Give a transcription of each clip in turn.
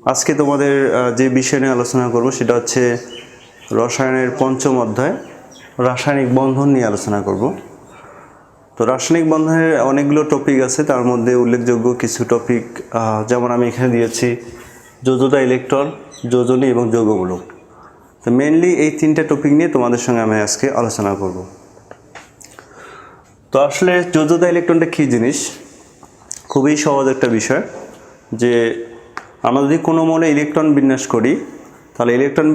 আজকে তোমাদের যে বিষয় নিয়ে আলোচনা করব সেটা হচ্ছে রসায়নের পঞ্চম অধ্যায় রাসায়নিক বন্ধন নিয়ে আলোচনা করব। তো রাসায়নিক বন্ধনের অনেকগুলো টপিক আছে, তার মধ্যে উল্লেখযোগ্য কিছু টপিক যেমন আমি এখানে দিয়েছি যোজতা ইলেকট্রন, যোজনী এবং যৌগমূলক। তো মেনলি এই তিনটা টপিক নিয়ে তোমাদের সঙ্গে আমি আজকে আলোচনা করব। তো আসলে যোজতা ইলেকট্রনটা কী জিনিস? খুবই সহজ একটা বিষয়, যে আমরা যদি কোনো মৌলে ইলেকট্রন বিন্যাস করি তাহলে ইলেকট্রন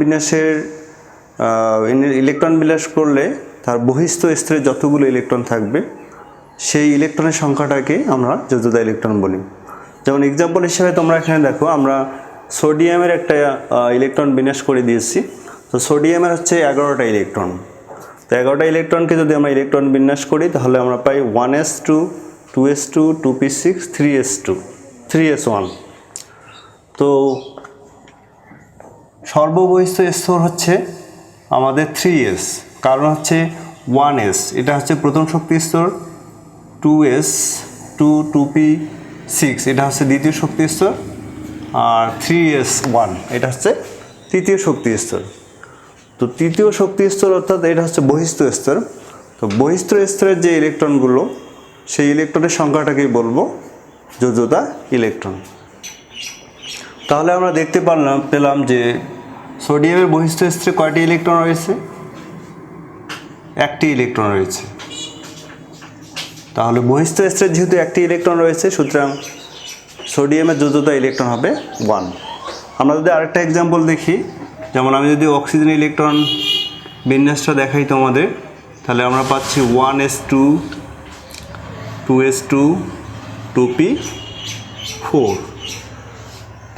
বিন্যাস করলে তার বহিস্থ স্তরে যতগুলো ইলেকট্রন থাকবে সেই ইলেকট্রনের সংখ্যাটাকে আমরা যোজতা ইলেকট্রন বলি। যেমন এক্সাম্পল হিসেবে তোমরা এখানে দেখো, আমরা সোডিয়ামের একটা ইলেকট্রন বিন্যাস করে দিয়েছি। তো সোডিয়ামের হচ্ছে 11টা ইলেকট্রন। তো 11টা ইলেকট্রনকে যদি আমরা ইলেকট্রন বিন্যাস করি তাহলে আমরা পাই 1s2 2s2 2p6 3s2 3s1। তো সর্ববহিস্থ স্তর হচ্ছে আমাদের 3s, কারণ হচ্ছে 1s এটা হচ্ছে প্রথম শক্তি স্তর, 2s 2p6 এটা হচ্ছে দ্বিতীয় শক্তি স্তর, আর 3s1 এটা হচ্ছে তৃতীয় শক্তি স্তর। তো তৃতীয় শক্তি স্তর অর্থাৎ এটা হচ্ছে বহিস্থ স্তর। তো বহিস্থ স্তরের যে ইলেকট্রনগুলো সেই ইলেকট্রনের সংখ্যাটাকেই বলবো যোজতা ইলেকট্রন। তাহলে আমরা দেখতে পেলাম যে সোডিয়ামের বহিস্থ স্তরে কয়টি ইলেকট্রন রয়েছে? একটি ইলেকট্রন রয়েছে। তাহলে বহিস্থ স্তরে যেহেতু একটি ইলেকট্রন রয়েছে, সুতরাং সোডিয়ামের যোজতা ইলেকট্রন হবে 1। আমরা যদি আরেকটা এক্সাম্পল দেখি, যেমন আমি যদি অক্সিজেন ইলেকট্রন বিন্যাসটা দেখাই তোমাদের, তাহলে আমরা পাচ্ছি 1s2 2s2 2p4।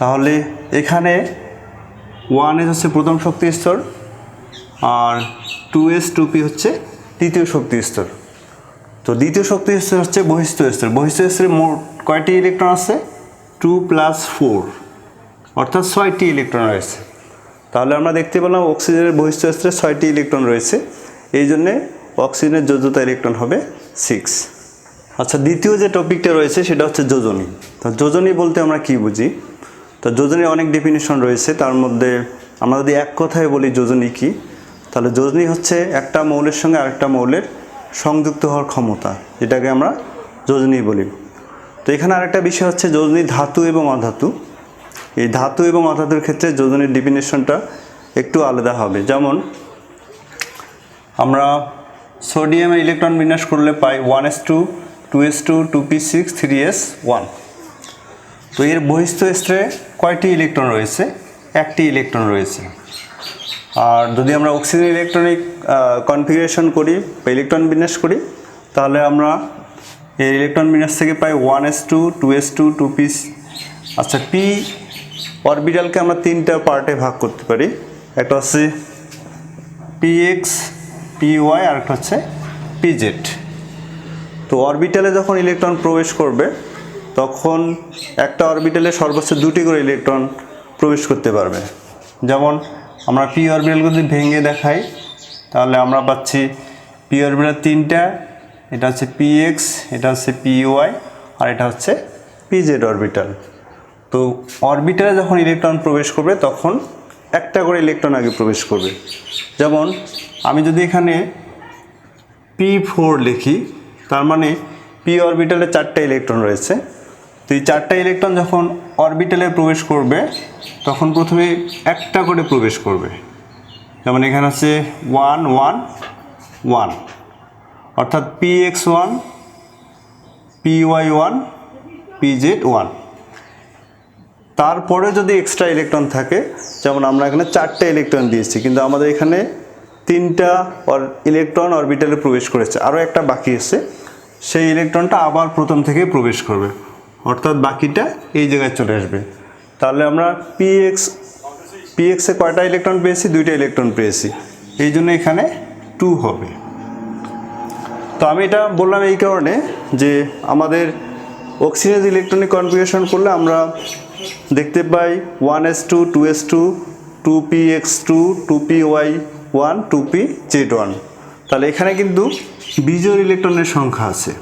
তাহলে এখানে 1s হচ্ছে প্রথম শক্তি স্তর, আর 2s 2p হচ্ছে তৃতীয় শক্তি স্তর। তো দ্বিতীয় শক্তি স্তর হচ্ছে বহিস্থ স্তর। বহিস্থ স্তরে মোট কয়টি ইলেকট্রন আছে? 2 + 4 অর্থাৎ 6টি ইলেকট্রন রয়েছে। তাহলে আমরা দেখতে পেলাম অক্সিজেনের বহিস্থ স্তরে 6টি ইলেকট্রন রয়েছে, এই জন্যে অক্সিজেনের যোজতা ইলেকট্রন হবে 6। আচ্ছা, দ্বিতীয় যে টপিকটা রয়েছে সেটা হচ্ছে যোজনী। তো যোজনী বলতে আমরা কি বুঝি? তো যোজনীর অনেক ডেফিনিশন রয়েছে, তার মধ্যে আমরা যদি এক কথায় বলি যোজনী কি, তাহলে যোজনী হচ্ছে একটা মৌলের সঙ্গে আরেকটা মৌলের সংযুক্ত হওয়ার ক্ষমতা, যেটাকে আমরা যোজনী বলি। তো এখানে আরেকটা বিষয় হচ্ছে যোজনী ধাতু এবং অধাতু। এই ধাতু এবং অধাতুর ক্ষেত্রে যোজনীর ডেফিনিশনটা একটু আলাদা হবে। যেমন আমরা সোডিয়ামের ইলেকট্রন বিন্যাস করলে পাই 1s2 2s2 2p6 3s1। তো এর বহিস্থ স্তরে কয়টি ইলেকট্রন রয়েছে? একটি ইলেকট্রন রয়েছে। আর যদি আমরা অক্সিজেন ইলেকট্রনিক কনফিগারেশন করি বা ইলেকট্রন বিন্যাস করি, তাহলে আমরা এই ইলেকট্রন বিন্যাস থেকে পাই 1s2 2s2 2p। আচ্ছা, পি অরবিটালকে আমরা তিনটা পার্টে ভাগ করতে পারি। একটা হচ্ছে px py আর একটা হচ্ছে pz। তো অরবিটালে যখন ইলেকট্রন প্রবেশ করবে তখন একটা অরবিটালে সর্বোচ্চ 2টি করে ইলেকট্রন প্রবেশ করতে পারবে। যেমন আমরা পি অরবিটালকে যদি ভেঙে দেখাই তাহলে আমরা পাচ্ছি পি অরবিটাল 3টা, এটা হচ্ছে px, এটা হচ্ছে py আর এটা হচ্ছে pz অরবিটাল। তো অরবিটালে যখন ইলেকট্রন প্রবেশ করবে তখন একটা করে ইলেকট্রন আগে প্রবেশ করবে। যেমন আমি যদি এখানে p4 লিখি, তার মানে পি অরবিটালে 4টা ইলেকট্রন রয়েছে। তো এই 4টা ইলেকট্রন যখন অরবিটালে প্রবেশ করবে তখন প্রথমে একটা করে প্রবেশ করবে। যেমন এখানে হচ্ছে 1 1 1, অর্থাৎ px1 py1 pz1। তারপরে যদি এক্সট্রা ইলেকট্রন থাকে, যেমন আমরা এখানে 4টা ইলেকট্রন দিয়েছি কিন্তু আমাদের এখানে 3টা ইলেকট্রন অরবিটালে প্রবেশ করেছে, আরও একটা বাকি আছে, সেই ইলেকট্রনটা আবার প্রথম থেকে প্রবেশ করবে, অর্থাৎ বাকিটা এই জায়গায় চলে আসবে। তাহলে আমরা পিএক্সে কয়টা ইলেকট্রন পেয়েছি? 2টা ইলেকট্রন পেয়েছি, এই জন্য এখানে 2 হবে। তো আমি এটা বললাম এই কারণে যে আমাদের অক্সিজেন ইলেকট্রনিক কনফিগারেশন করলে আমরা দেখতে পাই 1s2 2s2 2px2 2py1 2pz1। তাহলে এখানে কিন্তু বিজোড় ইলেকট্রনের সংখ্যা আছে।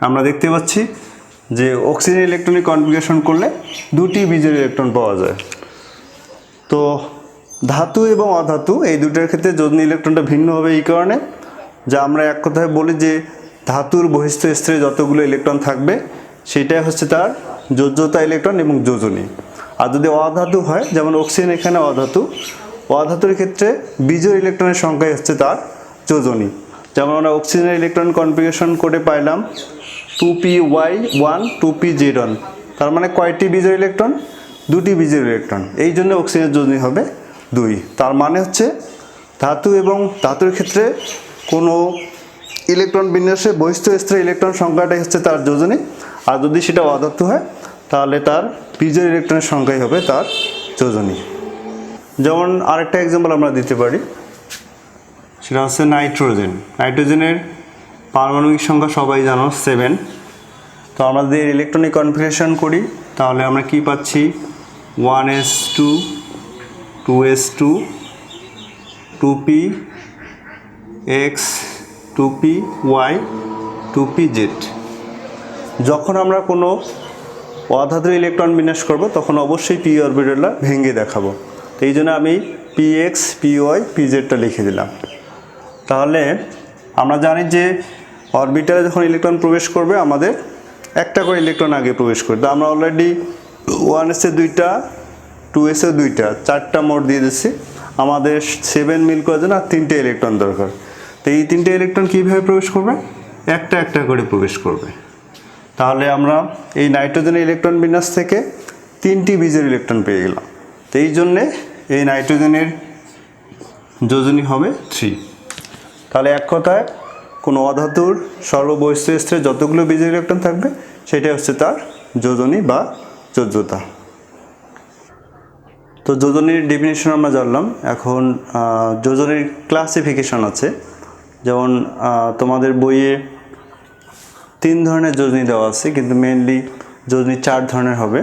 আমরা দেখতে পাচ্ছি যে অক্সিজেন ইলেকট্রনিক কনফিগারেশন করলে দুটি বিজোড় ইলেকট্রন পাওয়া যায়। তো ধাতু এবং অধাতু এই দুটোর ক্ষেত্রে যোজনী ইলেকট্রনটা ভিন্ন হবে এই কারণে, যা আমরা এক কথায় বলি যে ধাতুর বহিস্থ স্তরে যতগুলো ইলেকট্রন থাকবে সেটাই হচ্ছে তার যোজ্যতা ইলেকট্রন এবং যোজনী। আর যদি অধাতু হয়, যেমন অক্সিজেন এখানে অধাতু, অধাতুর ক্ষেত্রে বিজোড় ইলেকট্রনের সংখ্যাই হচ্ছে তার যোজনী। যেমন আমরা অক্সিজেনের ইলেকট্রন কনফিগারেশন করে পাইলাম 2p1 2pz1, তার মানে কয়টি বিজোড় ইলেকট্রন? দুটি বিজোড় ইলেকট্রন, এই জন্য অক্সিজেনের যোজনী হবে 2। তার মানে হচ্ছে ধাতু এবং ধাতুর ক্ষেত্রে কোনো ইলেকট্রন বিন্যাসে বহিস্থ স্তরে ইলেকট্রন সংখ্যাটাই হচ্ছে তার যোজনী। আর যদি সেটা অধাতু হয় তাহলে তার বিজোড় ইলেকট্রনের সংখ্যাই হবে তার যোজনী। যেমন আরেকটা এক্সাম্পল আমরা দিতে পারি, সেটা হচ্ছে নাইট্রোজেন। নাইট্রোজেনের পারমাণবিক সংখ্যা সবাই জানো 7। তো আমরা যদি ইলেকট্রনিক কনফিগারেশন করি তাহলে আমরা কি পাচ্ছি? 1s2 2s2 2px 2py 2pz। যখন আমরা কোনো অধাতুর ইলেকট্রন বিন্যাস করব তখন অবশ্যই পি অরবিটালটা ভেঙে দেখাবো। তো এই জন্য আমি px py pzটা লিখে দিলাম। তাহলে আমরা জানি যে অরবিটালে যখন ইলেকট্রন প্রবেশ করবে আমাদের একটা করে ইলেকট্রন আগে প্রবেশ করবে। তো আমরা অলরেডি 1s-এ 2টা 2s-এ 2টা 4টা মোট দিয়ে দিচ্ছি। আমাদের 7 মিল করার জন্য আর 3টে ইলেকট্রন দরকার। তো এই 3টে ইলেকট্রন কীভাবে প্রবেশ করবে? একটা একটা করে প্রবেশ করবে। তাহলে আমরা এই নাইট্রোজেনের ইলেকট্রন বিন্যাস থেকে 3টি বিজোড় ইলেকট্রন পেয়ে গেলাম। তো এই জন্যে এই নাইট্রোজেনের যোজনী হবে 3। তাহলে এক কথায় কোনো অধাতুর সর্ববহিস্থ স্তরে যতগুলো বিজোড় ইলেকট্রন থাকবে সেটাই হচ্ছে তার যোজনী বা যোজ্যতা। তো যোজনীর ডেফিনিশন আমরা জানলাম। এখন যোজনীর ক্লাসিফিকেশন আছে। যেমন তোমাদের বইয়ে 3 ধরনের যোজনী দেওয়া আছে, কিন্তু মেইনলি যোজনী 4 ধরনের হবে।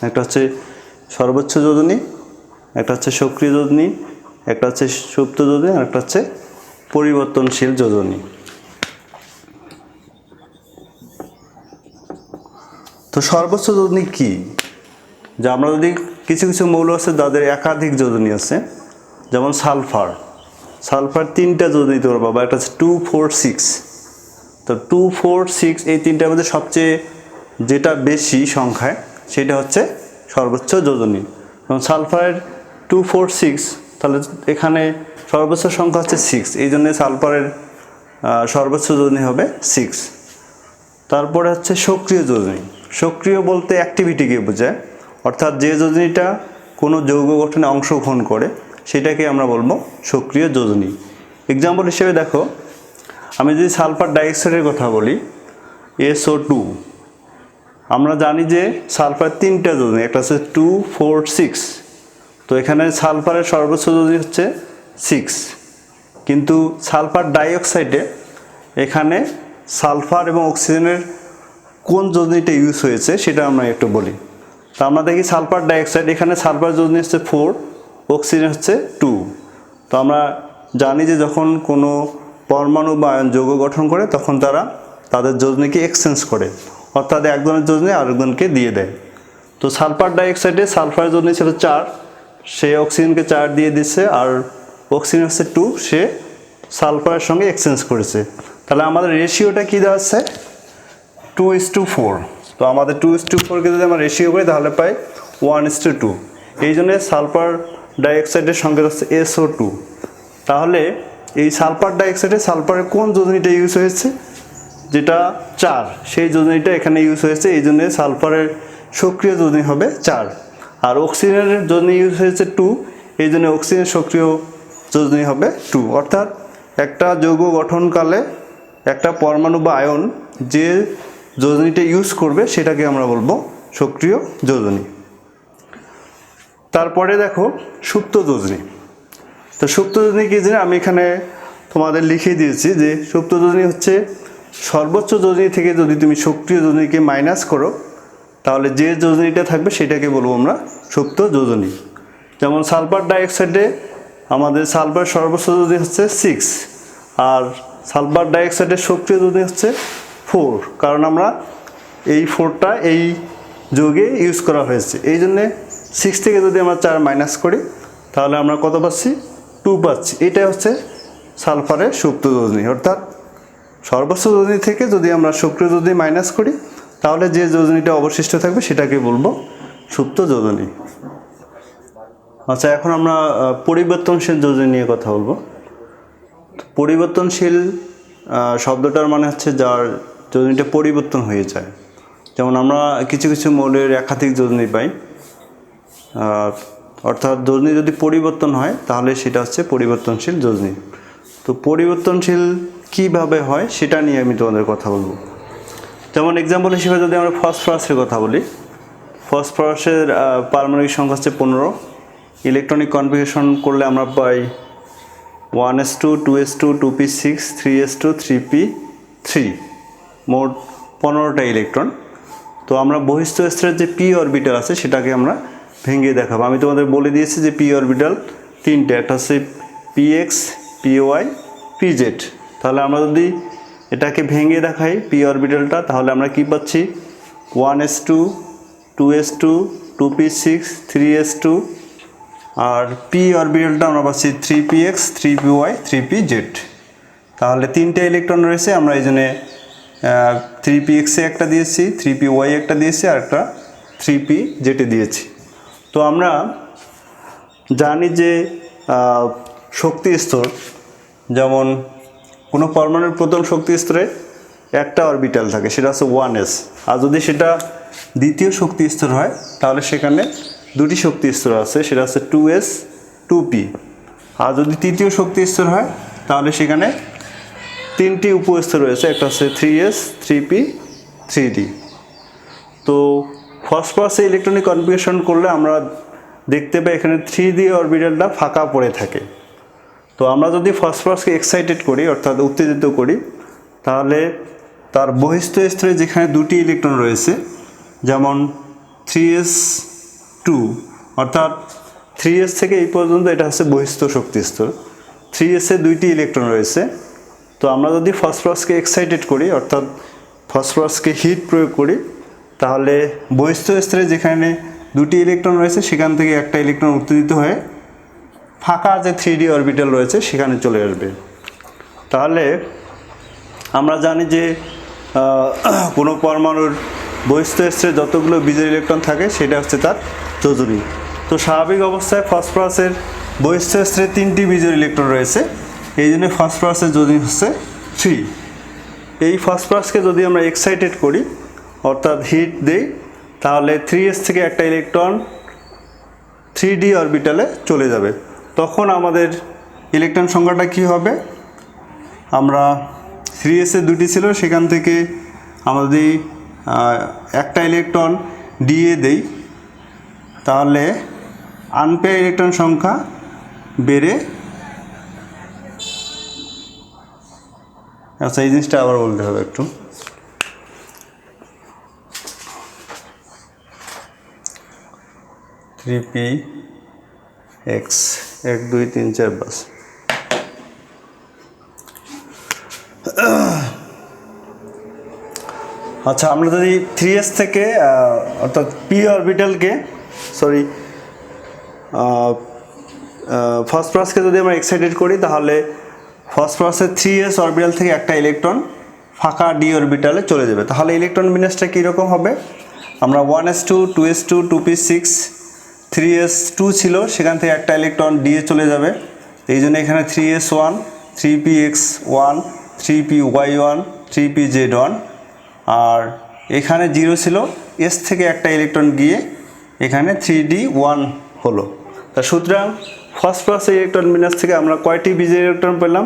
একটা হচ্ছে সর্বোচ্চ যোজনী, একটা হচ্ছে সক্রিয় যোজনী, একটা হচ্ছে সুপ্ত যোজনী, আর একটা হচ্ছে পরিবর্তনশীল যোজনী। তো সর্বোচ্চ যোজনী কি? যে আমরা যদি কিছু কিছু মৌল আছে যাদের একাধিক যোজনী আছে, যেমন সালফার। সালফার 3টা যোজনী তোমরা পাবা, একটা হচ্ছে 2 4 6। তো 2 4 6 এই 3টার মধ্যে সবচেয়ে যেটা বেশি সংখ্যায় সেটা হচ্ছে সর্বোচ্চ যোজনী। যেমন সালফারের 2 4 6, তাহলে এখানে সর্বোচ্চ সংখ্যা হচ্ছে 6, এই জন্য সালফারের সর্বোচ্চ যোজনী হবে 6। তারপরে হচ্ছে সক্রিয় যোজনী। সক্রিয় বলতে অ্যাক্টিভিটিকে বোঝায়, অর্থাৎ যে যোজনীটা কোনো যৌগ গঠনে অংশগ্রহণ করে সেটাকে আমরা বলবো সক্রিয় যোজনী। এক্সাম্পল হিসেবে দেখো, আমি যদি সালফার ডাইঅক্সাইডের কথা বলি SO2, আমরা জানি যে সালফার 3টা যোজনী, একটা হচ্ছে 2 4 6। তো এখানে সালফারের সর্বোচ্চ যোজনী হচ্ছে 6, কিন্তু সালফার ডাইঅক্সাইডে এখানে সালফার এবং অক্সিজেনের কোন যোজনীটা ইউজ হয়েছে সেটা আমরা একটু বলি। তো আমরা দেখি সালফার ডাইঅক্সাইড, এখানে সালফার যোজনী হচ্ছে 4, অক্সিজেন হচ্ছে 2। তো আমরা জানি যে যখন কোনো পরমাণু বা আয়ন যৌগ গঠন করে তখন তারা তাদের যোজনীকে এক্সচেঞ্জ করে, অর্থাৎ একজনের যোজনী আরেকজনকে দিয়ে দেয়। তো সালফার ডাইঅক্সাইডে সালফারের যোজনী ছিল 4, সে অক্সিজেনকে 4 দিয়ে দিচ্ছে, আর অক্সিজেন হচ্ছে 2, সে সালফারের সঙ্গে এক্সচেঞ্জ করেছে। তাহলে আমাদের রেশিওটা কী দেওয়া আছে? 2:4। তো আমাদের 2:4কে যদি আমরা রেশিও করি তাহলে পাই 1:2। এই জন্য সালফার ডাইঅক্সাইডের সংকেত হচ্ছে SO2। তাহলে এই সালফার ডাইঅক্সাইডে সালফারের কোন যোজনীটা ইউজ হয়েছে? যেটা 4, সেই যোজনীটা এখানে ইউজ হয়েছে, এই জন্য সালফারের সক্রিয় যোজনী হবে 4। আর অক্সিজেনের যোজনী ইউজ হয়েছে 2, এই জন্য অক্সিজেন সক্রিয় যোজনী হবে 2। অর্থাৎ একটা যৌগ গঠনকালে একটা পরমাণু বা আয়ন যে যোজনীটা ইউজ করবে সেটাকে আমরা বলবো সক্রিয় যোজনী। তারপরে দেখো সুপ্ত যোজনী। তো সুপ্ত যোজনী কি জানি, আমি এখানে তোমাদের লিখে দিয়েছি যে সুপ্ত যোজনী হচ্ছে সর্বোচ্চ যোজনী থেকে যদি তুমি সক্রিয় যোজনীকে মাইনাস করো তাহলে যে যোজনীটা থাকবে সেটাকে বলবো আমরা সুপ্ত যোজনী। যেমন সালফার ডাইঅক্সাইডে আমাদের সালফার সর্বোচ্চ যোজনী হচ্ছে 6, আর সালফার ডাইঅক্সাইডের সক্রিয় যোজনী হচ্ছে 4, কারণ আমরা এই 4টা এই যৌগে ইউজ করা হয়েছে। এই জন্যে 6 থেকে যদি আমরা 4 মাইনাস করি তাহলে আমরা কত পাচ্ছি? 2 পাচ্ছি। এটাই হচ্ছে সালফারের সুপ্ত যোজনী, অর্থাৎ সর্বোচ্চ যোজনী থেকে যদি আমরা সক্রিয় যোজনী মাইনাস করি তাহলে যে যোজনীটা অবশিষ্ট থাকবে সেটাকে বলবো সুপ্ত যোজনী। আচ্ছা, এখন আমরা পরিবর্তনশীল যোজনী নিয়ে কথা বলবো। পরিবর্তনশীল শব্দটার মানে হচ্ছে যার যোজনীটা পরিবর্তন হয়ে যায়। যেমন আমরা কিছু কিছু মৌলের একাধিক যোজনী পাই, অর্থাৎ যোজনী যদি পরিবর্তন হয় তাহলে সেটা হচ্ছে পরিবর্তনশীল যোজনী। তো পরিবর্তনশীল কিভাবে হয় সেটা নিয়ে আমি তোমাদের কথা বলবো। যেমন এক্সাম্পল হিসেবে যদি আমরা ফসফরাসের কথা বলি, ফসফরাসের পারমাণবিক সংখ্যা হচ্ছে 15। ইলেকট্রনিক কনফিগারেশন করলে আমরা পাই 1s2 2s2 2p6 3s2 3p3, মোট 15টা ইলেকট্রন। তো আমরা বহিস্থ স্তরের যে পি অরবিটাল আছে সেটাকে আমরা ভেঙে দেখাবো। আমি তোমাদের বলে দিয়েছি যে পি অরবিটাল 3টে, একটা হচ্ছে px py pz। তাহলে আমরা যদি এটাকে ভেঙে দেখাই পি অরবিটালটা, তাহলে আমরা কি পাচ্ছি? 1s2 2s2 2p6 3s2, আর পি অরবিটালটা আমরা পাচ্ছি 3px 3py 3pz। তাহলে 3টে ইলেকট্রন রয়েছে, আমরা এই জন্যে 3px এ একটা দিয়েছি, 3py একটা দিয়েছি, আর একটা 3pz দিয়েছি। তো আমরা জানি যে শক্তি স্তর, যেমন কোনো পরমাণুর প্রথম শক্তি স্তরে একটা অরবিটাল থাকে, সেটা হচ্ছে 1s। আর যদি সেটা দ্বিতীয় শক্তি স্তর হয় তাহলে সেখানে দুটি শক্তি স্তর আছে, সেটা হচ্ছে 2s 2p। আর যদি তৃতীয় শক্তি স্তর হয় তাহলে সেখানে 3টি উপস্তর রয়েছে, একটা হচ্ছে 3s 3p 3d। তো ফসফরাসে ইলেকট্রনিক কনফিগারেশন করলে আমরা দেখতে পাই এখানে 3d অরবিটালটা ফাঁকা পড়ে থাকে। তো আমরা যদি ফসফরাসকে এক্সাইটেড করি, অর্থাৎ উত্তেজিত করি, তাহলে তার বহিস্থ স্তরে যেখানে দুটি ইলেকট্রন রয়েছে, যেমন 3s2, অর্থাৎ 3s থেকে এই পর্যন্ত এটা হচ্ছে বহিস্থ শক্তি স্তর, 3s এ 2টি ইলেকট্রন রয়েছে। তো আমরা যদি ফসফরাসকে এক্সাইটেড করি, অর্থাৎ ফসফরাসকে হিট প্রয়োগ করি, তাহলে বহিস্থ স্তরে যেখানে দুটি ইলেকট্রন রয়েছে সেখান থেকে একটা ইলেকট্রন উত্তেজিত হয়ে ফাঁকা যে 3d অরবিটাল রয়েছে সেখানে চলে আসবে। তাহলে আমরা জানি যে কোনো পরমাণুর বহিস্থ স্তরে যতগুলো বিজোড় ইলেকট্রন থাকে সেটা হচ্ছে তার যোজনী। তো স্বাভাবিক অবস্থায় ফসফরাসের বহিস্থ স্তরে 3টি বিজোড় ইলেকট্রন রয়েছে, এই জন্য ফসফরাসের যোজনী হচ্ছে 3। এই ফসফরাসকে যদি আমরা এক্সাইটেড করি, অর্থাৎ হিট দেই, তাহলে 3s থেকে একটা ইলেকট্রন 3d অরবিটালে চলে যাবে। তখন আমাদের ইলেকট্রন সংখ্যাটা কি হবে? আমরা 3s এ 2টি ছিল, সেখান থেকে আমরা যদি একটা ইলেকট্রন da দেই তাহলে আনপেয়ার ইলেকট্রন সংখ্যা বেড়ে, আচ্ছা এই জিনিসটা আবার বলতে হবে একটু, থ্রি এক্স 1 2 3 4 5। আচ্ছা, আমরা যদি 3s থেকে অর্থাৎ পি অরবিটালকে ফসফরাসকে যদি আমরা এক্সাইটেড করি, তাহলে ফসফরাসের 3s অরবিটাল থেকে একটা ইলেকট্রন ফাঁকা d অরবিটালে চলে যাবে। তাহলে ইলেকট্রন বিন্যাসটা কীরকম হবে? আমরা 1s2 2s2 2p6 3s2 ছিল, সেখান থেকে একটা ইলেকট্রন d এ চলে যাবে, এই জন্য এখানে 3s1 3px1 3py1 3pz1, আর এখানে 0 ছিল, s থেকে একটা ইলেকট্রন গিয়ে এখানে 3d1 হলো। তা সুতরাং ফসফরাসের ইলেকট্রন বিন্যাস থেকে আমরা কয়টি বিজোড় ইলেকট্রন পেলাম?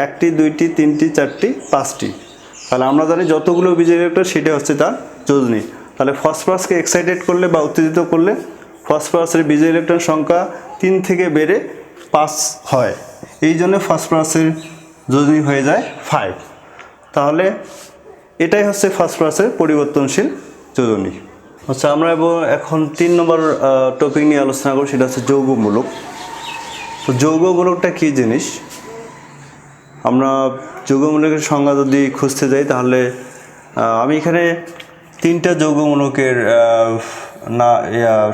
1টি 2টি 3টি 4টি 5টি। তাহলে আমরা জানি যতগুলো বিজোড় ইলেকট্রন সেটা হচ্ছে তার যোজনী। তাহলে ফসফরাসকে এক্সাইটেড করলে বা উত্তেজিত করলে ফসফরাসের বিজোড় ইলেকট্রন সংখ্যা 3 থেকে বেড়ে 5 হয়, এই জন্য ফসফরাসের যোজনী হয়ে যায় 5। তাহলে এটাই হচ্ছে ফসফরাসের পরিবর্তনশীল যোজনী। আচ্ছা, আমরা এখন 3 নম্বর টপিক নিয়ে আলোচনা করব, সেটা হচ্ছে যৌগমূলক। তো যৌগমূলকটা কী জিনিস? আমরা যৌগমূলকের সংজ্ঞা যদি খুঁজতে যাই তাহলে আমি এখানে তিনটা যৌগমূলকের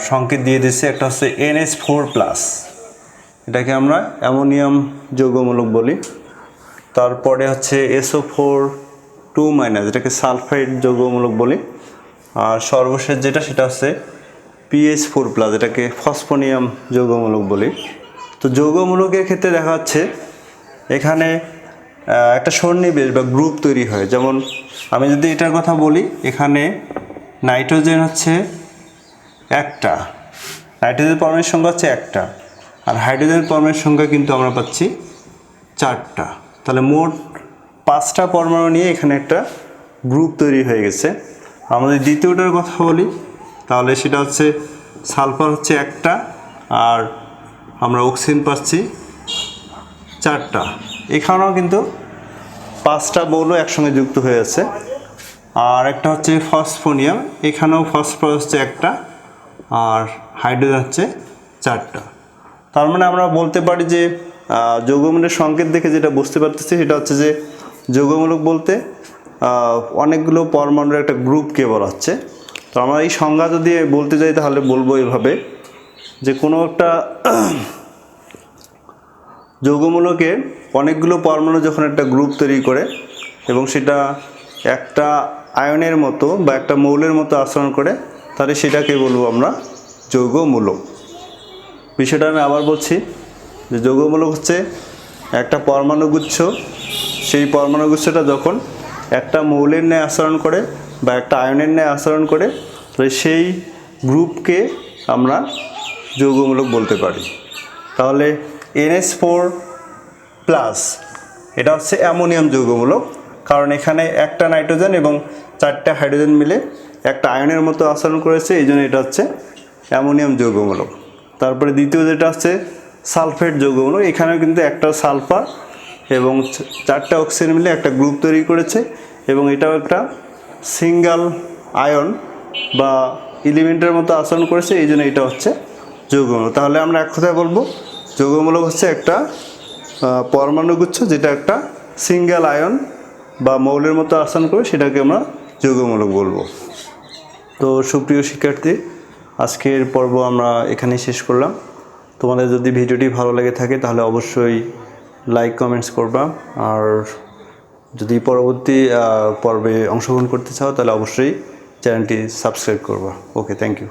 সংকেত দিয়ে দিচ্ছে। একটা হচ্ছে NH4+, এটাকে আমরা অ্যামোনিয়াম যৌগমূলক বলি। তারপরে হচ্ছে SO4 2-, এটাকে সালফাইড যৌগমূলক বলি। আর সর্বশেষ যেটা সেটা হচ্ছে PH4+, এটাকে ফসফোনিয়াম যৌগমূলক বলি। তো যৌগমূলকের ক্ষেত্রে দেখা যাচ্ছে এখানে একটা সন্নিবেশ বা গ্রুপ তৈরি হয়। যেমন আমি যদি এটার কথা বলি, এখানে নাইট্রোজেন হচ্ছে একটা, নাইট্রোজেন পরমাণুর সংখ্যা হচ্ছে একটা, আর হাইড্রোজেন পরমাণুর সংখ্যা কিন্তু আমরা পাচ্ছি 4টা। তাহলে মোট 5টা পরমাণু নিয়ে এখানে একটা গ্রুপ তৈরি হয়ে গেছে। আমরা যদি দ্বিতীয়টার কথা বলি তাহলে সেটা হচ্ছে সালফার হচ্ছে একটা, আর আমরা অক্সিজেন পাচ্ছি 4টা। এখানেও কিন্তু 5টা মৌল একসঙ্গে যুক্ত হয়ে আছে। আর একটা হচ্ছে ফসফোনিয়াম, এখানেও ফসফরাস হচ্ছে একটা, আর হাইড্রোজেন হচ্ছে 4টা। তার মানে আমরা বলতে পারি যে যৌগমূলকের সংকেত দেখে যেটা বুঝতে পারতেছি সেটা হচ্ছে যে যৌগমূলক বলতে অনেকগুলো পরমাণুর একটা গ্রুপকে বলা হচ্ছে। তো আমরা এই সংজ্ঞা যদি বলতে যাই তাহলে বলবো এভাবে যে কোনো একটা যৌগমূলকের অনেকগুলো পরমাণু যখন একটা গ্রুপ তৈরি করে এবং সেটা একটা আয়নের মতো বা একটা মৌলের মতো আচরণ করে, তাহলে সেটাকে বলবো আমরা যৌগমূলক। বিষয়টা আমি আবার বলছি যে যৌগমূলক হচ্ছে একটা পরমাণুগুচ্ছ, সেই পরমাণুগুচ্ছটা যখন একটা মৌলের ন্যায় আচরণ করে বা একটা আয়নের ন্যায় আচরণ করে, তাহলে সেই গ্রুপকে আমরা যৌগমূলক বলতে পারি। তাহলে NH4+, এটা হচ্ছে অ্যামোনিয়াম যৌগমূলক, কারণ এখানে একটা নাইট্রোজেন এবং 4টা হাইড্রোজেন মিলে একটা আয়নের মতো আচরণ করেছে, এই জন্য এটা হচ্ছে অ্যামোনিয়াম যৌগমূলক। তারপরে দ্বিতীয় যেটা হচ্ছে সালফেট যৌগমূলক, এখানেও কিন্তু একটা সালফার এবং 4টা অক্সিজেন মিলে একটা গ্রুপ তৈরি করেছে এবং এটাও একটা সিঙ্গেল আয়ন বা এলিমেন্টের মতো আচরণ করেছে, এই জন্য এটা হচ্ছে যৌগমূলক। তাহলে আমরা এক কথায় বলবো যৌগমূলক হচ্ছে একটা পরমাণুগুচ্ছ যেটা একটা সিঙ্গেল আয়ন বা মৌলের মতো আচরণ করে, সেটাকে আমরা যৌগমূলক বলবো। তো সুপ্রিয় শিক্ষার্থী, আজকের পর্ব আমরা এখানেই শেষ করলাম। তোমাদের যদি ভিডিওটি ভালো লেগে থাকে তাহলে অবশ্যই লাইক কমেন্টস করবা, আর যদি পরবর্তী পর্বে অংশগ্রহণ করতে চাও তাহলে অবশ্যই চ্যানেলটি সাবস্ক্রাইব করবা। ওকে, থ্যাংক ইউ।